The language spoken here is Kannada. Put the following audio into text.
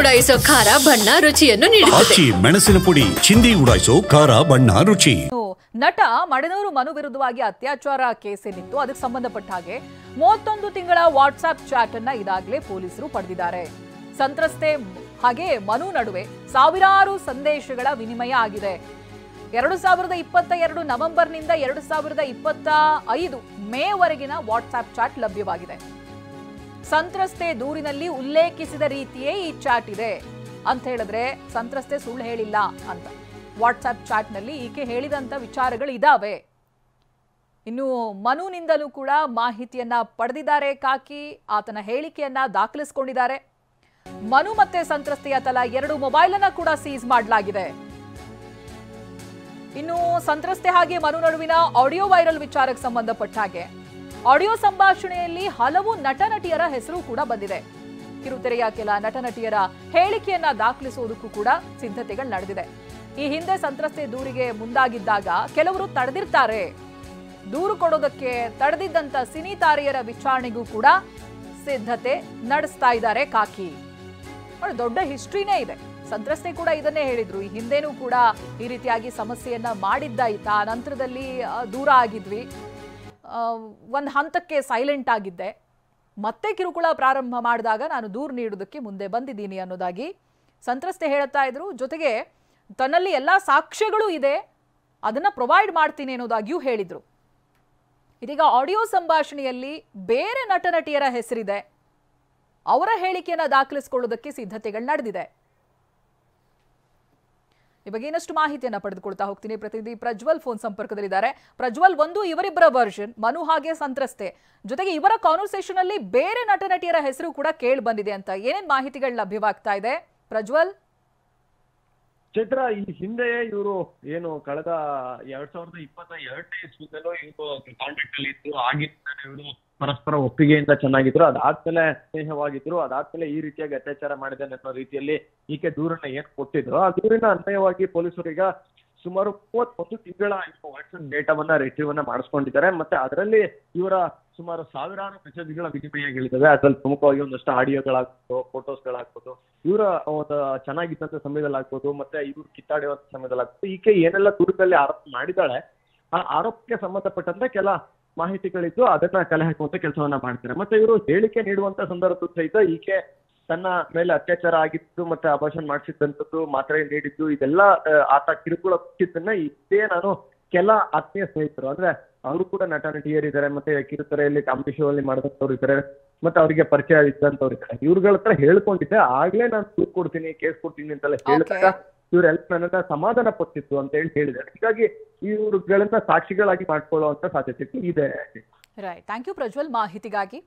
ಉಡಾಯಿಸೋ ಖಾರ ಬಣ್ಣ ರುಚಿಯನ್ನು ನೀಡುತ್ತದೆ. ಮೆಣಸಿನ ಪುಡಿ ಚಿಂದಿ ಉಡಾಯಿಸೋ ಖಾರ ಬಣ್ಣ ರುಚಿ. ನಟ ಮಡನೂರು ಮನು ವಿರುದ್ಧವಾಗಿ ಅತ್ಯಾಚಾರ ಕೇಸ್ ಏನಿತ್ತು ಅದಕ್ಕೆ ಸಂಬಂಧಪಟ್ಟ ಹಾಗೆ 31 ತಿಂಗಳ ವಾಟ್ಸ್ಆಪ್ ಚಾಟ್ ಅನ್ನ ಇದಾಗಲೇ ಪೊಲೀಸರು ಪಡೆದಿದ್ದಾರೆ. ಸಂತ್ರಸ್ತೆ ಹಾಗೆ ಮನು ನಡುವೆ ಸಾವಿರಾರು ಸಂದೇಶಗಳ ವಿನಿಮಯ ಆಗಿದೆ. 2022 ನವೆಂಬರ್ನಿಂದ 2025 ಮೇವರೆಗಿನ ವಾಟ್ಸ್ಆಪ್ ಚಾಟ್ ಲಭ್ಯವಾಗಿದೆ. ಸಂತ್ರಸ್ತೆ ದೂರಿನಲ್ಲಿ ಉಲ್ಲೇಖಿಸಿದ ರೀತಿಯೇ ಈ ಚಾಟ್ ಇದೆ ಅಂತ ಹೇಳಿದ್ರೆ ಸಂತ್ರಸ್ತೆ ಸುಳ್ಳು ಹೇಳಿಲ್ಲ ಅಂತ. ವಾಟ್ಸ್ಆಪ್ ಚಾಟ್ನಲ್ಲಿ ಈಕೆ ಹೇಳಿದಂತ ವಿಚಾರಗಳು ಇದಾವೆ. ಇನ್ನು ಮನುನಿಂದಲೂ ಕೂಡ ಮಾಹಿತಿಯನ್ನ ಪಡೆದಿದ್ದಾರೆ ಕಾಕಿ. ಆತನ ಹೇಳಿಕೆಯನ್ನ ದಾಖಲಿಸಿಕೊಂಡಿದ್ದಾರೆ. ಮನು ಮತ್ತೆ ಸಂತ್ರಸ್ತೆಯ ತಲಾ 2 ಮೊಬೈಲ್ ಅನ್ನ ಕೂಡ ಸೀಸ್ ಮಾಡಲಾಗಿದೆ. ಇನ್ನು ಸಂತ್ರಸ್ತೆ ಹಾಗೆ ಮನು ನಡುವಿನ ಆಡಿಯೋ ವೈರಲ್ ವಿಚಾರಕ್ಕೆ ಸಂಬಂಧಪಟ್ಟ ಹಾಗೆ ಆಡಿಯೋ ಸಂಭಾಷಣೆಯಲ್ಲಿ ಹಲವು ನಟ ನಟಿಯರ ಹೆಸರು ಕೂಡ ಬಂದಿದೆ. ಕಿರುತೆರೆಯ ಕೆಲ ನಟ ನಟಿಯರ ಹೇಳಿಕೆಯನ್ನ ದಾಖಲಿಸುವುದಕ್ಕೂ ಕೂಡ ಸಿದ್ಧತೆಗಳು ನಡೆದಿದೆ. ಈ ಹಿಂದೆ ಸಂತ್ರಸ್ತೆ ದೂರಿಗೆ ಮುಂದಾಗಿದ್ದಾಗ ಕೆಲವರು ತಡೆದಿರ್ತಾರೆ. ದೂರು ಕೊಡೋದಕ್ಕೆ ತಡೆದಿದ್ದಂತ ಸಿನಿ ತಾರೆಯರ ವಿಚಾರಣೆಗೂ ಕೂಡ ಸಿದ್ಧತೆ ನಡೆಸ್ತಾ ಇದ್ದಾರೆ ಕಾಕಿ. ದೊಡ್ಡ ಹಿಸ್ಟ್ರಿನೇ ಇದೆ. ಸಂತ್ರಸ್ತೆ ಕೂಡ ಇದನ್ನೇ ಹೇಳಿದ್ರು. ಈ ಹಿಂದೆನೂ ಕೂಡ ಈ ರೀತಿಯಾಗಿ ಸಮಸ್ಯೆಯನ್ನ ಮಾಡಿದ್ದಾಯ್ತ. ಆ ನಂತರದಲ್ಲಿ ದೂರ ಆಗಿದ್ವಿ, ಒಂದು ಹಂತಕ್ಕೆ ಸೈಲೆಂಟ್ ಆಗಿದ್ದೆ, ಮತ್ತೆ ಕಿರುಕುಳ ಪ್ರಾರಂಭ ಮಾಡಿದಾಗ ನಾನು ದೂರು ನೀಡೋದಕ್ಕೆ ಮುಂದೆ ಬಂದಿದ್ದೀನಿ ಅನ್ನೋದಾಗಿ ಸಂತ್ರಸ್ತೆ ಹೇಳ್ತಾ ಇದ್ರು. ಜೊತೆಗೆ ತನ್ನಲ್ಲಿ ಎಲ್ಲಾ ಸಾಕ್ಷ್ಯಗಳು ಇದೆ, ಅದನ್ನ ಪ್ರೊವೈಡ್ ಮಾಡ್ತೀನಿ ಅನ್ನೋದಾಗಿಯೂ ಹೇಳಿದ್ರು. ಇದೀಗ ಆಡಿಯೋ ಸಂಭಾಷಣೆಯಲ್ಲಿ ಬೇರೆ ನಟ ನಟಿಯರ ಹೆಸರಿದೆ. ಅವರ ಹೇಳಿಕೆಯನ್ನ ದಾಖಲಿಸಿಕೊಳ್ಳೋದಕ್ಕೆ ಸಿದ್ಧತೆಗಳು ನಡೆದಿದೆ. ಈ ಬಗ್ಗೆ ಇನ್ನಷ್ಟು ಮಾಹಿತಿಯನ್ನ ಪಡೆದುಕೊಳ್ತಾ ಹೋಗ್ತೀನಿ. ಪ್ರತಿನಿಧಿ ಪ್ರಜ್ವಲ್ ಫೋನ್ ಸಂಪರ್ಕದಲ್ಲಿದ್ದಾರೆ. ಪ್ರಜ್ವಲ್, ಒಂದು ಇವರಿಬ್ಬರ ವರ್ಷನ್ ಮನು ಹಾಗೆ ಸಂತ್ರಸ್ತೆ, ಜೊತೆಗೆ ಇವರ ಕಾನ್ವರ್ಸೇಷನ್ ಅಲ್ಲಿ ಬೇರೆ ನಟ ನಟಿಯರ ಹೆಸರು ಕೂಡ ಕೇಳಿ ಬಂದಿದೆ ಅಂತ ಏನೇನ್ ಮಾಹಿತಿಗಳು ಲಭ್ಯವಾಗ್ತಾ ಇದೆ ಪ್ರಜ್ವಲ್? ಚೈತ್ರ, ಈ ಹಿಂದೆ ಇವರು ಏನು ಕಳೆದ 2022ನೇ ಇಸ್ವಿನಲ್ಲೂ ಇವರು ಕಾಂಟ್ಯಾಕ್ಟ್ ಅಲ್ಲಿ ಇದ್ರು. ಆಗಿನ ಇವರು ಪರಸ್ಪರ ಒಪ್ಪಿಗೆಯಿಂದ ಚೆನ್ನಾಗಿದ್ರು. ಅದಾದ್ಮೇಲೆ ಸ್ನೇಹವಾಗಿದ್ರು. ಅದಾದ್ಮೇಲೆ ಈ ರೀತಿಯಾಗಿ ಅತ್ಯಾಚಾರ ಮಾಡಿದ್ದಾನೆ ಅನ್ನೋ ರೀತಿಯಲ್ಲಿ ಈಕೆ ದೂರನ್ನ ಏನ್ ಕೊಟ್ಟಿದ್ರು, ಆ ದೂರಿನ ಅನ್ವಯವಾಗಿ ಪೊಲೀಸರೀಗ ಸುಮಾರು 31 ತಿಂಗಳ ವಾಟ್ಸ್ಆಪ್ ಡೇಟಾವನ್ನ ರಿಟ್ರೀವ್ ಮಾಡಿಸ್ಕೊಂಡಿದ್ದಾರೆ. ಮತ್ತೆ ಅದರಲ್ಲಿ ಇವರ ಸುಮಾರು ಸಾವಿರಾರು ಮೆಸೇಜ್ಗಳ ವಿನಿಮಯಗಳಿದ್ದಾವೆ. ಅದ್ರಲ್ಲಿ ಪ್ರಮುಖವಾಗಿ ಒಂದಷ್ಟು ಆಡಿಯೋಗಳಾಗ್ಬೋದು, ಫೋಟೋಸ್ಗಳಾಗ್ಬೋದು, ಇವರ ಒಂದು ಚೆನ್ನಾಗಿದ್ದಂತ ಸಮಯದಲ್ಲಿ ಆಗ್ಬೋದು, ಮತ್ತೆ ಇವ್ರು ಕಿತ್ತಾಡುವಂತ ಸಮಯದಲ್ಲಿ ಆಗ್ಬೋದು. ಈಕೆ ಏನೆಲ್ಲ ದೂರದಲ್ಲಿ ಆರೋಪ ಮಾಡಿದಾಳೆ, ಆ ಆರೋಪಕ್ಕೆ ಸಂಬಂಧಪಟ್ಟಂತೆ ಕೆಲ ಮಾಹಿತಿಗಳಿದ್ದು ಅದನ್ನ ಕಲೆ ಹಾಕುವಂತ ಕೆಲಸವನ್ನ ಮಾಡ್ತಾರೆ. ಮತ್ತೆ ಇವರು ಹೇಳಿಕೆ ನೀಡುವಂತ ಸಂದರ್ಭದ ಸಹಿತ ಈಕೆ ತನ್ನ ಮೇಲೆ ಅತ್ಯಾಚಾರ ಆಗಿದ್ದು ಮತ್ತೆ ಅಬಾರ್ಷನ್ ಮಾಡಿಸಿದ್ದಂಥದ್ದು, ಮಾತ್ರೆ ನೀಡಿದ್ದು, ಇದೆಲ್ಲ ಆತ ಕಿರುಕುಳ ಕೊಟ್ಟಿದ್ದನ್ನ ಇದೇ ನಾನು ಕೆಲ ಆತ್ಮೀಯ ಸ್ನೇಹಿತರು, ಅಂದ್ರೆ ಅವರು ಕೂಡ ನಟ ನಟಿಯರಿದ್ದಾರೆ, ಮತ್ತೆ ಕಿರುತೆರೆಯಲ್ಲಿ ಕಾಮಿಡಿ ಶೋ ಅಲ್ಲಿ ಮಾಡಿದಂಥವ್ರು ಇದ್ದಾರೆ, ಮತ್ತೆ ಅವರಿಗೆ ಪರಿಚಯ ಇದ್ದಂಥವ್ರು ಇದ್ದಾರೆ. ಇವ್ರುಗಳ ಹತ್ರ ಹೇಳ್ಕೊಂಡಿದ್ದೆ, ಆಗ್ಲೇ ನಾನು ದೂರು ಕೊಡ್ತೀನಿ, ಕೇಸ್ ಕೊಡ್ತೀನಿ ಅಂತೆಲ್ಲ ಹೇಳಿದಾಗ ಇವರೆಲ್ಲ ನನ್ನನ್ನ ಸಮಾಧಾನ ಪಟ್ಟಿತ್ತು ಅಂತ ಹೇಳಿದ್ದಾರೆ. ಹೀಗಾಗಿ ಇವ್ರುಗಳನ್ನ ಸಾಕ್ಷಿಗಳಾಗಿ ಮಾಡ್ಕೊಳ್ಳುವಂತ ಸಾಧ್ಯತೆ ಇದೆ. ರೈಟ್, ಥ್ಯಾಂಕ್ ಯು ಪ್ರಜ್ವಲ್ ಮಾಹಿತಿಗಾಗಿ.